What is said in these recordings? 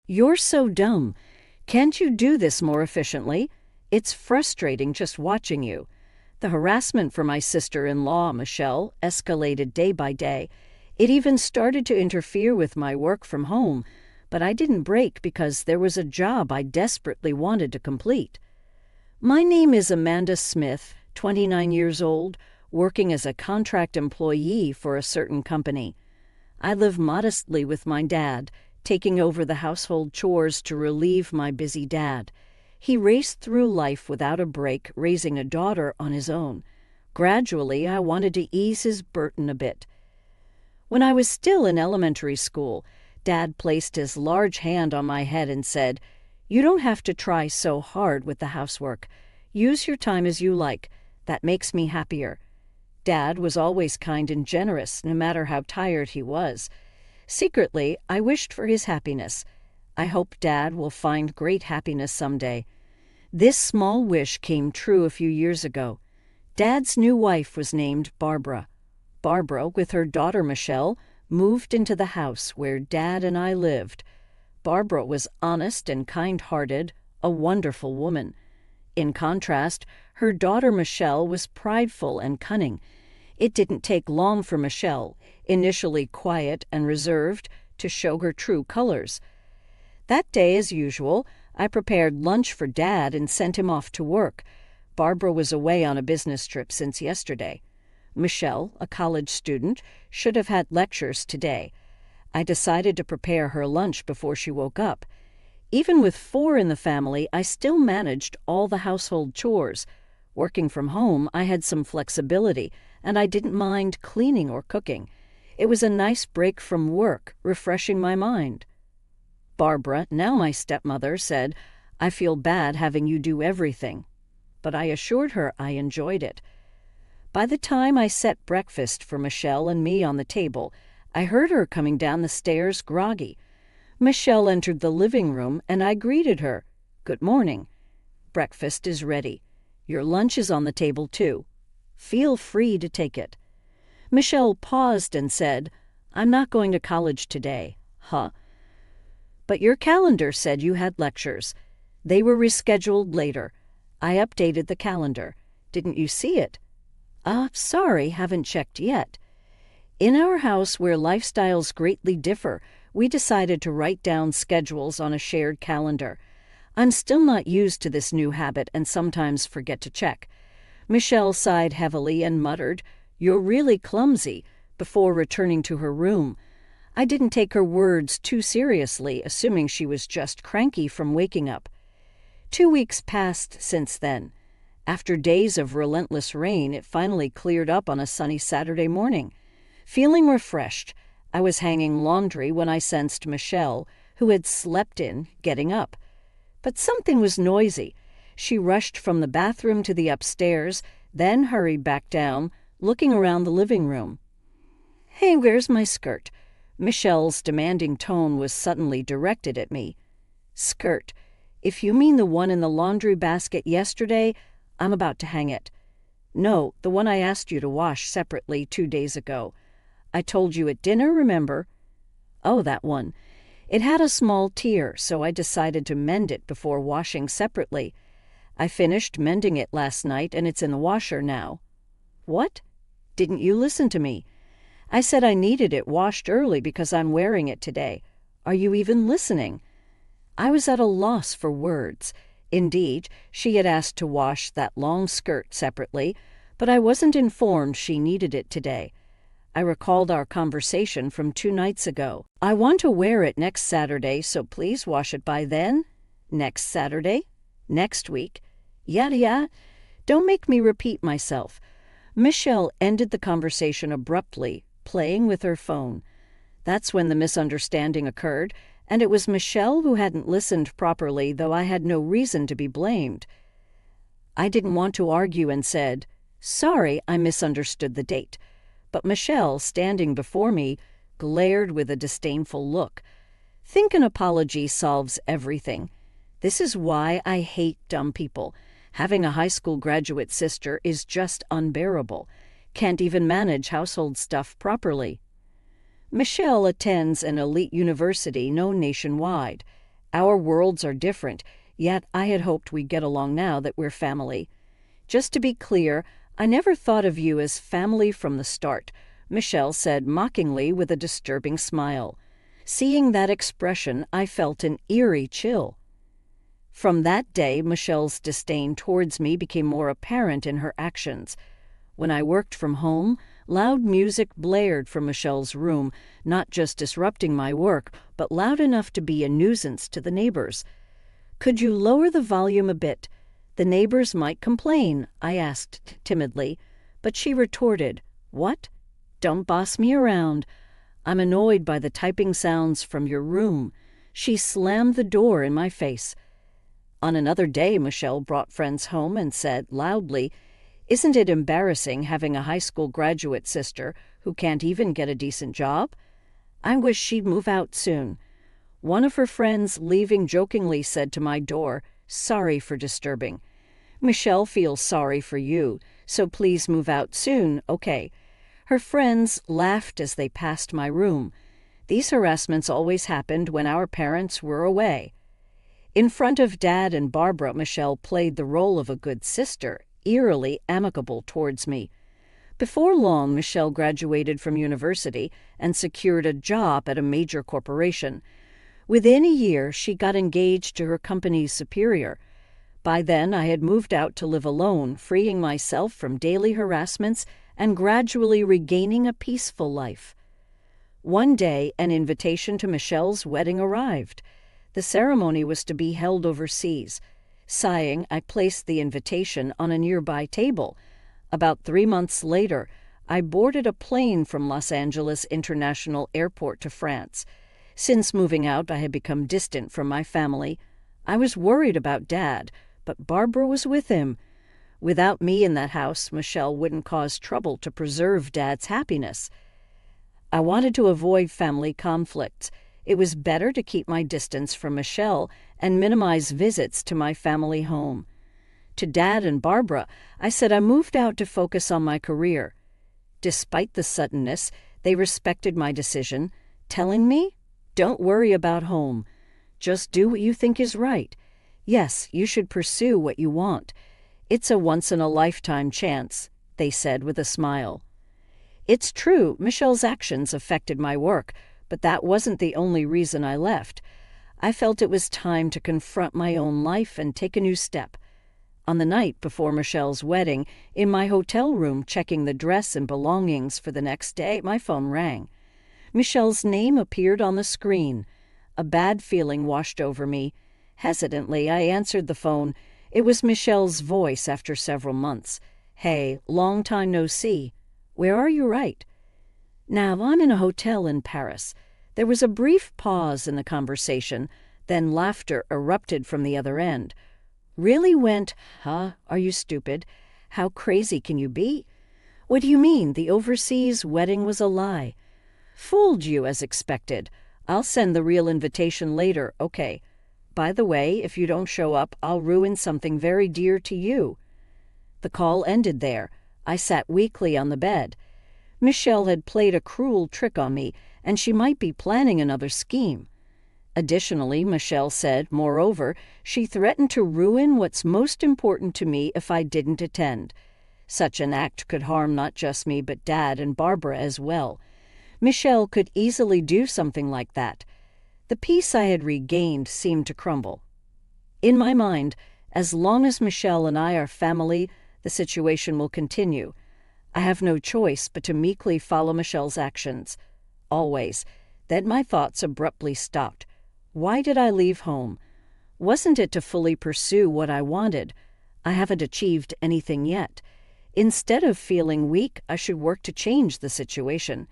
You're so dumb. Can't you do this more efficiently? It's frustrating just watching you. The harassment for my sister-in-law, Michelle, escalated day by day. It even started to interfere with my work from home, but I didn't break because there was a job I desperately wanted to complete. My name is Amanda Smith, 29 years old, working as a contract employee for a certain company. I live modestly with my dad, taking over the household chores to relieve my busy dad. He raced through life without a break, raising a daughter on his own. Gradually, I wanted to ease his burden a bit. When I was still in elementary school, Dad placed his large hand on my head and said, "You don't have to try so hard with the housework. Use your time as you like. That makes me happier." Dad was always kind and generous, no matter how tired he was. Secretly, I wished for his happiness. I hope Dad will find great happiness someday. This small wish came true a few years ago. Dad's new wife was named Barbara. Barbara, with her daughter Michelle, moved into the house where Dad and I lived. Barbara was honest and kind-hearted, a wonderful woman. In contrast, her daughter Michelle was prideful and cunning. It didn't take long for Michelle, initially quiet and reserved, to show her true colors. That day, as usual, I prepared lunch for Dad and sent him off to work. Barbara was away on a business trip since yesterday. Michelle, a college student, should have had lectures today. I decided to prepare her lunch before she woke up. Even with 4 in the family, I still managed all the household chores. Working from home, I had some flexibility, and I didn't mind cleaning or cooking. It was a nice break from work, refreshing my mind. Barbara, now my stepmother, said, "I feel bad having you do everything." But I assured her I enjoyed it. By the time I set breakfast for Michelle and me on the table, I heard her coming down the stairs groggy. Michelle entered the living room, and I greeted her. "Good morning. Breakfast is ready. Your lunch is on the table, too. Feel free to take it." Michelle paused and said, "I'm not going to college today." "Huh? But your calendar said you had lectures." "They were rescheduled later. I updated the calendar. Didn't you see it?" Sorry, haven't checked yet." In our house, where lifestyles greatly differ, we decided to write down schedules on a shared calendar. I'm still not used to this new habit and sometimes forget to check. Michelle sighed heavily and muttered, "You're really clumsy," before returning to her room. I didn't take her words too seriously, assuming she was just cranky from waking up. 2 weeks passed since then. After days of relentless rain, it finally cleared up on a sunny Saturday morning. Feeling refreshed, I was hanging laundry when I sensed Michelle, who had slept in, getting up. But something was noisy. She rushed from the bathroom to the upstairs, then hurried back down, looking around the living room. "Hey, where's my skirt?" Michelle's demanding tone was suddenly directed at me. "Skirt? If you mean the one in the laundry basket yesterday, I'm about to hang it." "No, the one I asked you to wash separately 2 days ago. I told you at dinner, remember?" "Oh, that one. It had a small tear, so I decided to mend it before washing separately. I finished mending it last night, and it's in the washer now." "What? Didn't you listen to me? I said I needed it washed early because I'm wearing it today. Are you even listening?" I was at a loss for words. Indeed, she had asked to wash that long skirt separately, but I wasn't informed she needed it today. I recalled our conversation from 2 nights ago. "I want to wear it next Saturday, so please wash it by then." "Next Saturday? Next week?" Yeah. Don't make me repeat myself." Michelle ended the conversation abruptly, playing with her phone. That's when the misunderstanding occurred, and it was Michelle who hadn't listened properly, though I had no reason to be blamed. I didn't want to argue and said, "Sorry, I misunderstood the date." But Michelle, standing before me, glared with a disdainful look. Think an apology solves everything. This is why I hate dumb people. Having a high school graduate sister is just unbearable. Can't even manage household stuff properly. Michelle attends an elite university known nationwide. Our worlds are different, yet I had hoped we'd get along now that we're family. Just to be clear, I never thought of you as family from the start, Michelle said mockingly with a disturbing smile. Seeing that expression, I felt an eerie chill. From that day, Michelle's disdain towards me became more apparent in her actions. When I worked from home, loud music blared from Michelle's room, not just disrupting my work, but loud enough to be a nuisance to the neighbors. "Could you lower the volume a bit? The neighbors might complain," I asked timidly, but she retorted, "What? Don't boss me around. I'm annoyed by the typing sounds from your room." She slammed the door in my face. On another day, Michelle brought friends home and said loudly, "Isn't it embarrassing having a high school graduate sister who can't even get a decent job? I wish she'd move out soon." One of her friends, leaving, jokingly said to my door, "Sorry for disturbing. Michelle feels sorry for you, so please move out soon, okay?" Her friends laughed as they passed my room. These harassments always happened when our parents were away. In front of Dad and Barbara, Michelle played the role of a good sister, eerily amicable towards me. Before long, Michelle graduated from university and secured a job at a major corporation. Within a year, she got engaged to her company's superior. By then, I had moved out to live alone, freeing myself from daily harassments and gradually regaining a peaceful life. One day, an invitation to Michelle's wedding arrived. The ceremony was to be held overseas. Sighing, I placed the invitation on a nearby table. About 3 months later, I boarded a plane from Los Angeles International Airport to France. Since moving out, I had become distant from my family. I was worried about Dad, but Barbara was with him. Without me in that house, Michelle wouldn't cause trouble to preserve Dad's happiness. I wanted to avoid family conflicts. It was better to keep my distance from Michelle and minimize visits to my family home. To Dad and Barbara, I said I moved out to focus on my career. Despite the suddenness, they respected my decision, telling me, "Don't worry about home. Just do what you think is right. Yes, you should pursue what you want. It's a once-in-a-lifetime chance," they said with a smile. It's true, Michelle's actions affected my work, but that wasn't the only reason I left. I felt it was time to confront my own life and take a new step. On the night before Michelle's wedding, in my hotel room checking the dress and belongings for the next day, my phone rang. Michelle's name appeared on the screen. A bad feeling washed over me. Hesitantly, I answered the phone. It was Michelle's voice after several months. "Hey, long time no see. Where are you right?" Now, I'm in a hotel in Paris. There was a brief pause in the conversation, then laughter erupted from the other end. "Really went, huh? Are you stupid? How crazy can you be? What do you mean the overseas wedding was a lie? Fooled you as expected. I'll send the real invitation later, okay. By the way, if you don't show up, I'll ruin something very dear to you." The call ended there. I sat weakly on the bed. Michelle had played a cruel trick on me, and she might be planning another scheme. Additionally, Michelle said, moreover, she threatened to ruin what's most important to me if I didn't attend. Such an act could harm not just me, but Dad and Barbara as well. Michelle could easily do something like that. The peace I had regained seemed to crumble. In my mind, as long as Michelle and I are family, the situation will continue. I have no choice but to meekly follow Michelle's actions. Always. Then my thoughts abruptly stopped. Why did I leave home? Wasn't it to fully pursue what I wanted? I haven't achieved anything yet. Instead of feeling weak, I should work to change the situation.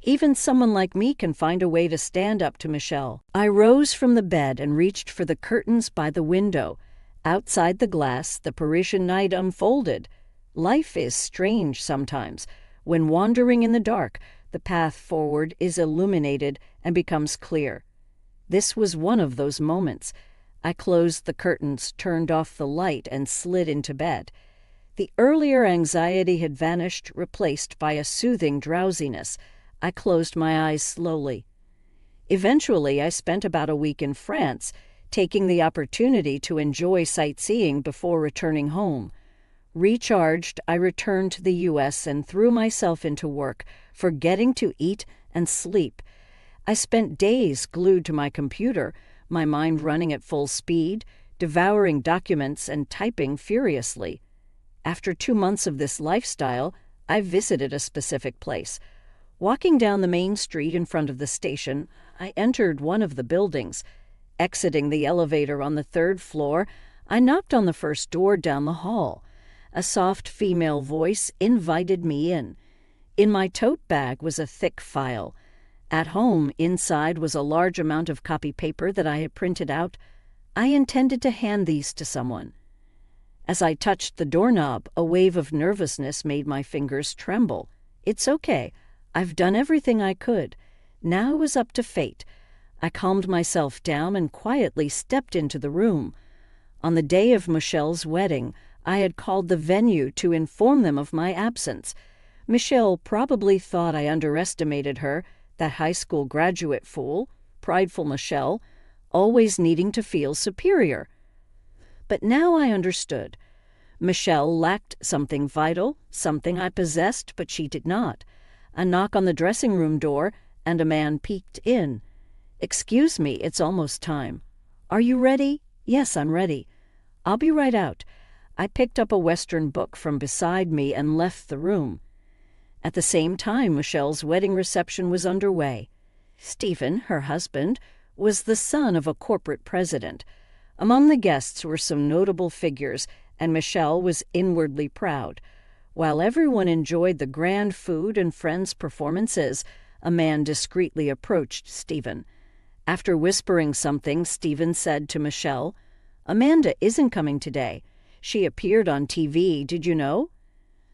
Even someone like me can find a way to stand up to Michelle. I rose from the bed and reached for the curtains by the window. Outside the glass, the Parisian night unfolded. Life is strange sometimes. When wandering in the dark, the path forward is illuminated and becomes clear. This was one of those moments. I closed the curtains, turned off the light, and slid into bed. The earlier anxiety had vanished, replaced by a soothing drowsiness. I closed my eyes slowly. Eventually, I spent about a week in France, taking the opportunity to enjoy sightseeing before returning home. Recharged, I returned to the U.S. and threw myself into work, forgetting to eat and sleep. I spent days glued to my computer, my mind running at full speed, devouring documents and typing furiously. After 2 months of this lifestyle, I visited a specific place. Walking down the main street in front of the station, I entered one of the buildings. Exiting the elevator on the 3rd floor, I knocked on the first door down the hall. A soft female voice invited me in. In my tote bag was a thick file. At home, inside was a large amount of copy paper that I had printed out. I intended to hand these to someone. As I touched the doorknob, a wave of nervousness made my fingers tremble. It's okay. I've done everything I could. Now it was up to fate. I calmed myself down and quietly stepped into the room. On the day of Michelle's wedding, I had called the venue to inform them of my absence. Michelle probably thought I underestimated her, that high school graduate fool, prideful Michelle, always needing to feel superior. But now I understood. Michelle lacked something vital, something I possessed, but she did not. A knock on the dressing room door, and a man peeked in. "Excuse me, it's almost time." "Are you ready?" "Yes, I'm ready." "I'll be right out." I picked up a Western book from beside me and left the room. At the same time, Michelle's wedding reception was underway. Stephen, her husband, was the son of a corporate president. Among the guests were some notable figures, and Michelle was inwardly proud. While everyone enjoyed the grand food and friends' performances, a man discreetly approached Stephen. After whispering something, Stephen said to Michelle, "Amanda isn't coming today. She appeared on TV, did you know?"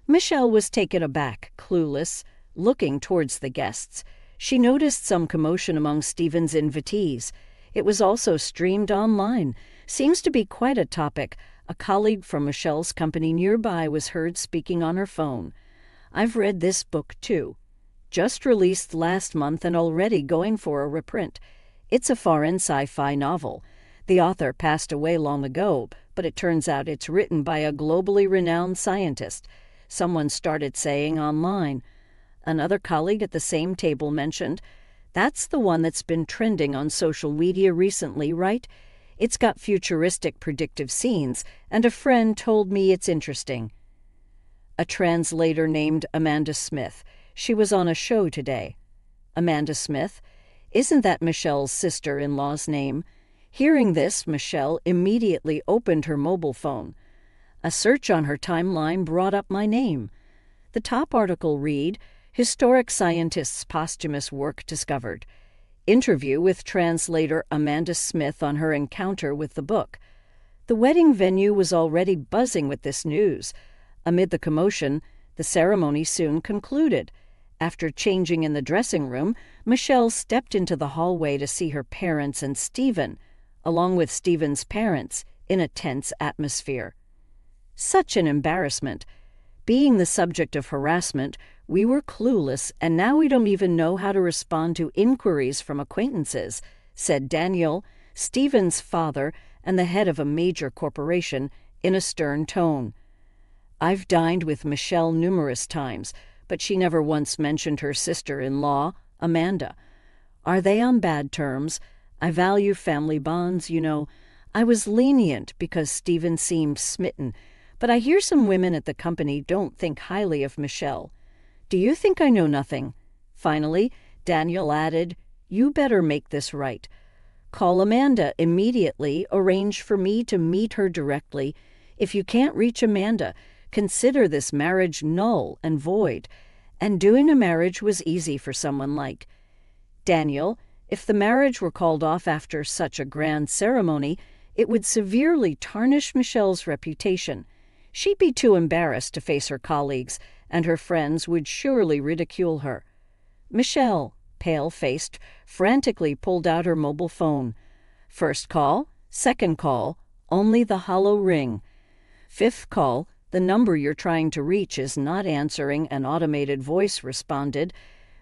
Michelle was taken aback, clueless, looking towards the guests. She noticed some commotion among Stephen's invitees. It was also streamed online. Seems to be quite a topic. A colleague from Michelle's company nearby was heard speaking on her phone. "I've read this book, too. Just released last month and already going for a reprint. It's a foreign sci-fi novel. The author passed away long ago, but it turns out it's written by a globally renowned scientist," someone started saying online. Another colleague at the same table mentioned, "That's the one that's been trending on social media recently, right? It's got futuristic predictive scenes, and a friend told me it's interesting." A translator named Amanda Smith. She was on a show today. Amanda Smith? Isn't that Michelle's sister-in-law's name? Hearing this, Michelle immediately opened her mobile phone. A search on her timeline brought up my name. The top article read, "Historic Scientist's Posthumous Work Discovered." Interview with translator Amanda Smith on her encounter with the book. The wedding venue was already buzzing with this news. Amid the commotion, the ceremony soon concluded. After changing in the dressing room, Michelle stepped into the hallway to see her parents and Stephen, along with Stephen's parents, in a tense atmosphere. Such an embarrassment. Being the subject of harassment, we were clueless, and now we don't even know how to respond to inquiries from acquaintances, said Daniel, Stephen's father and the head of a major corporation, in a stern tone. "I've dined with Michelle numerous times, but she never once mentioned her sister-in-law, Amanda. Are they on bad terms? I value family bonds, you know. I was lenient because Stephen seemed smitten, but I hear some women at the company don't think highly of Michelle. Do you think I know nothing?" Finally, Daniel added, "You better make this right. Call Amanda immediately, arrange for me to meet her directly. If you can't reach Amanda, consider this marriage null and void." And doing a marriage was easy for someone like Daniel. If the marriage were called off after such a grand ceremony, it would severely tarnish Michelle's reputation. She'd be too embarrassed to face her colleagues, and her friends would surely ridicule her. Michelle, pale-faced, frantically pulled out her mobile phone. First call, second call, only the hollow ring. Fifth call, the number you're trying to reach is not answering, an automated voice responded.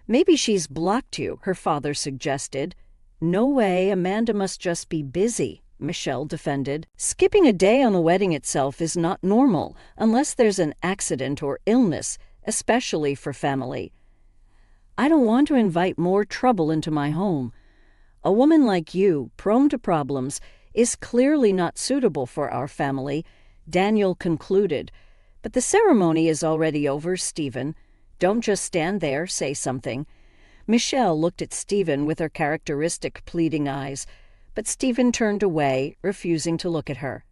"Maybe she's blocked you," her father suggested. "No way, Amanda must just be busy," Michelle defended. Skipping a day on the wedding itself is not normal unless there's an accident or illness, especially for family. I don't want to invite more trouble into my home. A woman like you, prone to problems, is clearly not suitable for our family, Daniel concluded. But the ceremony is already over, Stephen. Don't just stand there, say something. Michelle looked at Stephen with her characteristic pleading eyes, but Stephen turned away, refusing to look at her.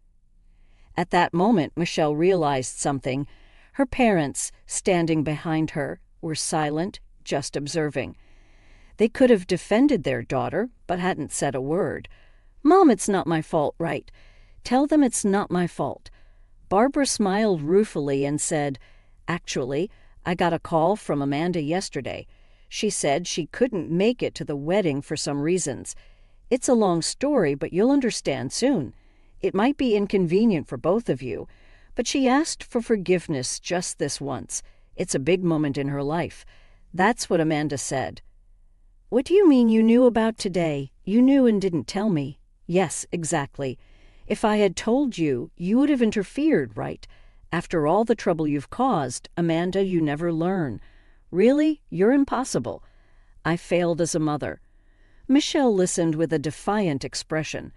At that moment, Michelle realized something. Her parents, standing behind her, were silent, just observing. They could have defended their daughter, but hadn't said a word. "Mom, it's not my fault, right? Tell them it's not my fault." Barbara smiled ruefully and said, "Actually, I got a call from Amanda yesterday. She said she couldn't make it to the wedding for some reasons. It's a long story, but you'll understand soon. It might be inconvenient for both of you, but she asked for forgiveness just this once. It's a big moment in her life." That's what Amanda said. "What do you mean you knew about today? You knew and didn't tell me." "Yes, exactly. If I had told you, you would have interfered, right? After all the trouble you've caused, Amanda, you never learn. Really, you're impossible. I failed as a mother." Michelle listened with a defiant expression.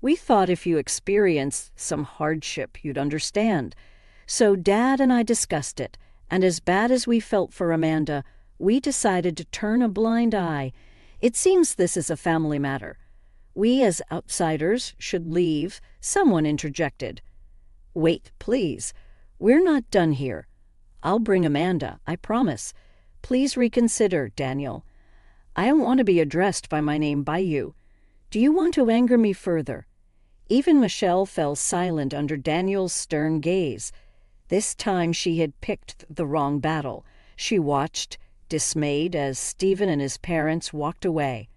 "We thought if you experienced some hardship, you'd understand. So Dad and I discussed it, and as bad as we felt for Amanda, we decided to turn a blind eye. It seems this is a family matter. We as outsiders should leave," someone interjected. "Wait, please. We're not done here. I'll bring Amanda, I promise. Please reconsider, Daniel. I don't want to be addressed by my name by you. Do you want to anger me further?" Even Michelle fell silent under Daniel's stern gaze. This time she had picked the wrong battle. She watched, dismayed, as Stephen and his parents walked away.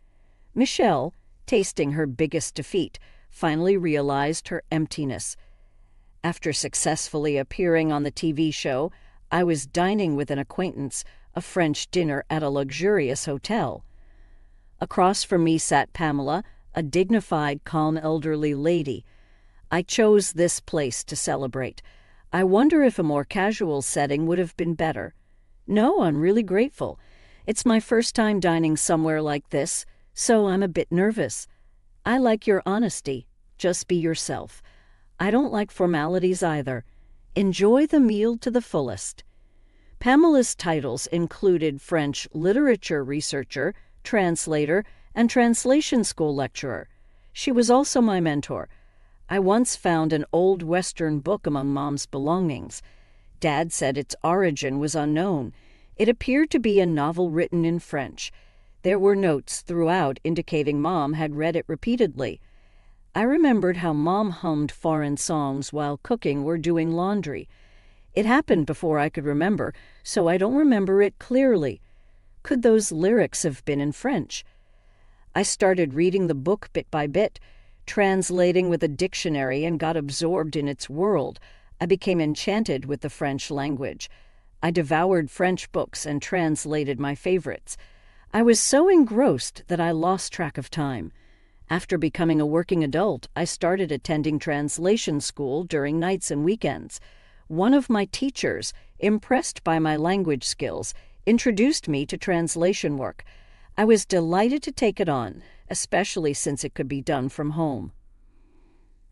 Michelle, tasting her biggest defeat, finally realized her emptiness. After successfully appearing on the TV show, I was dining with an acquaintance, a French dinner at a luxurious hotel. Across from me sat Pamela, a dignified, calm elderly lady. I chose this place to celebrate. I wonder if a more casual setting would have been better. "No, I'm really grateful. It's my first time dining somewhere like this, so I'm a bit nervous. I like your honesty. Just be yourself. I don't like formalities either. Enjoy the meal to the fullest." Pamela's titles included French literature researcher, translator, and translation school lecturer. She was also my mentor. I once found an old Western book among Mom's belongings. Dad said its origin was unknown. It appeared to be a novel written in French. There were notes throughout indicating Mom had read it repeatedly. I remembered how Mom hummed foreign songs while cooking or doing laundry. It happened before I could remember, so I don't remember it clearly. Could those lyrics have been in French? I started reading the book bit by bit, translating with a dictionary, and got absorbed in its world. I became enchanted with the French language. I devoured French books and translated my favorites. I was so engrossed that I lost track of time. After becoming a working adult, I started attending translation school during nights and weekends. One of my teachers, impressed by my language skills, introduced me to translation work. I was delighted to take it on, especially since it could be done from home.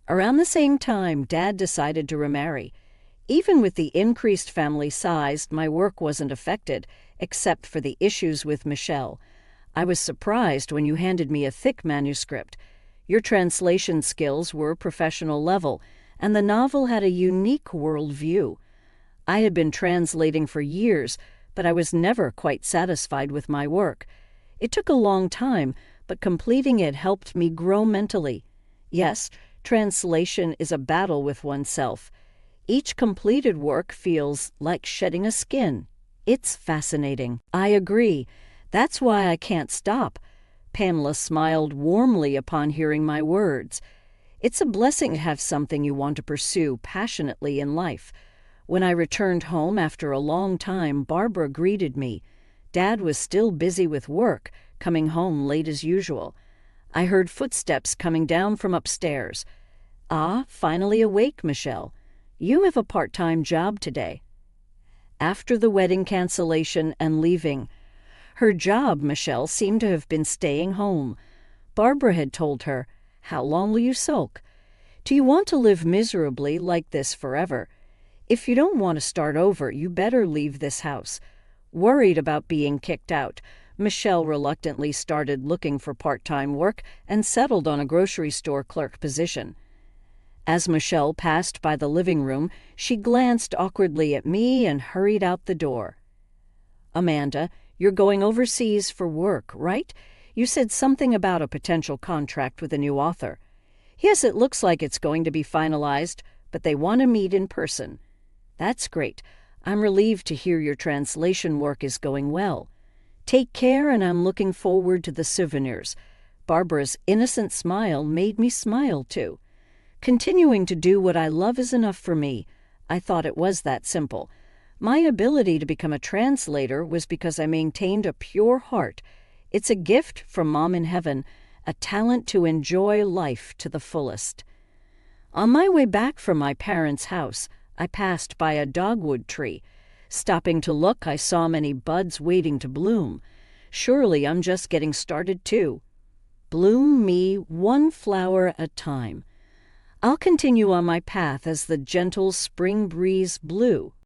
Around the same time, Dad decided to remarry. Even with the increased family size, my work wasn't affected, except for the issues with Michelle. I was surprised when you handed me a thick manuscript. Your translation skills were professional level, and the novel had a unique world view. I had been translating for years, but I was never quite satisfied with my work. It took a long time, but completing it helped me grow mentally. Yes, translation is a battle with oneself. Each completed work feels like shedding a skin. It's fascinating. I agree. That's why I can't stop. Pamela smiled warmly upon hearing my words. It's a blessing to have something you want to pursue passionately in life. When I returned home after a long time, Barbara greeted me. Dad was still busy with work, coming home late as usual. I heard footsteps coming down from upstairs. Ah, finally awake, Michelle. You have a part-time job today. After the wedding cancellation and leaving, her job, Michelle, seemed to have been staying home. Barbara had told her, "How long will you sulk? Do you want to live miserably like this forever? If you don't want to start over, you better leave this house." Worried about being kicked out, Michelle reluctantly started looking for part-time work and settled on a grocery store clerk position. As Michelle passed by the living room, she glanced awkwardly at me and hurried out the door. "Amanda, you're going overseas for work, right? You said something about a potential contract with a new author." "Yes, it looks like it's going to be finalized, but they want to meet in person." "That's great. I'm relieved to hear your translation work is going well. Take care, and I'm looking forward to the souvenirs." Barbara's innocent smile made me smile, too. Continuing to do what I love is enough for me. I thought it was that simple. My ability to become a translator was because I maintained a pure heart. It's a gift from Mom in Heaven, a talent to enjoy life to the fullest. On my way back from my parents' house, I passed by a dogwood tree. Stopping to look, I saw many buds waiting to bloom. Surely I'm just getting started, too. Bloom me one flower at a time. I'll continue on my path as the gentle spring breeze blew.